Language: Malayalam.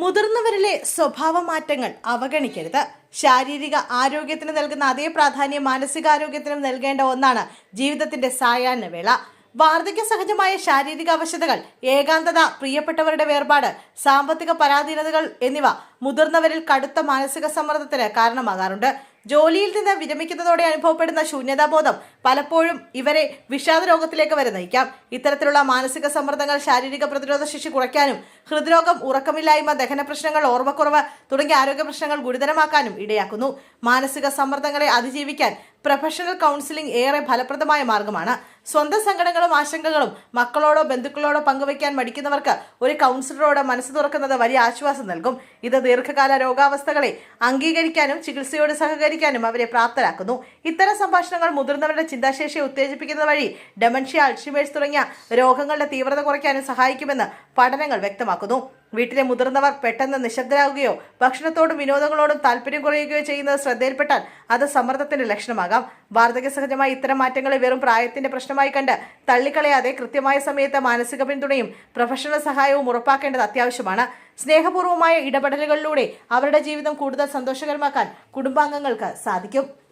മുതിർന്നവരിലെ സ്വഭാവ മാറ്റങ്ങൾ അവഗണിക്കരുത്. ശാരീരിക ആരോഗ്യത്തിന് നൽകുന്ന അതേ പ്രാധാന്യം മാനസികാരോഗ്യത്തിനും നൽകേണ്ട ഒന്നാണ് ജീവിതത്തിന്റെ സായാഹ്ന വേള. വാർദ്ധക്യ സഹജമായ ശാരീരിക അവശതകൾ, ഏകാന്തത, പ്രിയപ്പെട്ടവരുടെ വേർപാട്, സാമ്പത്തിക പരാധീനതകൾ എന്നിവ മുതിർന്നവരിൽ കടുത്ത മാനസിക സമ്മർദ്ദത്തിന് കാരണമാകാറുണ്ട്. ജോലിയിൽ നിന്ന് വിരമിക്കുന്നതോടെ അനുഭവപ്പെടുന്ന ശൂന്യതാബോധം പലപ്പോഴും ഇവരെ വിഷാദ രോഗത്തിലേക്ക് വരെ നയിക്കാം. ഇത്തരത്തിലുള്ള മാനസിക സമ്മർദ്ദങ്ങൾ ശാരീരിക പ്രതിരോധ ശേഷി കുറയ്ക്കാനും ഹൃദ്രോഗം, ഉറക്കമില്ലായ്മ, ദഹന പ്രശ്നങ്ങൾ, ഓർമ്മക്കുറവ് തുടങ്ങിയ ആരോഗ്യ പ്രശ്നങ്ങൾ ഗുരുതരമാക്കാനും ഇടയാക്കുന്നു. മാനസിക സമ്മർദ്ദങ്ങളെ അതിജീവിക്കാൻ പ്രൊഫഷണൽ കൗൺസിലിംഗ് ഏറെ ഫലപ്രദമായ മാർഗമാണ്. സ്വന്തം സങ്കടങ്ങളും ആശങ്കകളും മക്കളോടോ ബന്ധുക്കളോടോ പങ്കുവയ്ക്കാൻ മടിക്കുന്നവർക്ക് ഒരു കൗൺസിലറോട് മനസ്സ് തുറക്കുന്നത് വലിയ ആശ്വാസം നൽകും. ഇത് ദീർഘകാല രോഗാവസ്ഥകളെ അംഗീകരിക്കാനും ചികിത്സയോട് സഹകരിക്കാനും അവരെ പ്രാപ്തരാക്കുന്നു. ഇത്തരം സംഭാഷണങ്ങൾ മുതിർന്നവരുടെ ചിന്താശേഷിയെ ഉത്തേജിപ്പിക്കുന്നത് വഴി ഡെമൻഷ്യ, അൾഷിമേഴ്സ് തുടങ്ങിയ രോഗങ്ങളുടെ തീവ്രത കുറയ്ക്കാനും സഹായിക്കുമെന്ന് പഠനങ്ങൾ വ്യക്തമാക്കുന്നു. വീട്ടിലെ മുതിർന്നവർ പെട്ടെന്ന് നിശബ്ദരാകുകയോ ഭക്ഷണത്തോടും വിനോദങ്ങളോടും താല്പര്യം കുറയുകയോ ചെയ്യുന്നത് ശ്രദ്ധയിൽപ്പെട്ടാൽ അത് സമ്മർദ്ദത്തിന്റെ ലക്ഷണമാകാം. വാർദ്ധക്യ സഹജമായ ഇത്തരം മാറ്റങ്ങളെ വെറും പ്രായത്തിന്റെ പ്രശ്നമായി കണ്ട് തള്ളിക്കളയാതെ കൃത്യമായ സമയത്ത് മാനസിക പിന്തുണയും പ്രൊഫഷണൽ സഹായവും ഉറപ്പാക്കേണ്ടത് അത്യാവശ്യമാണ്. സ്നേഹപൂർവ്വമായ ഇടപെടലുകളിലൂടെ അവരുടെ ജീവിതം കൂടുതൽ സന്തോഷകരമാക്കാൻ കുടുംബാംഗങ്ങൾക്ക് സാധിക്കും.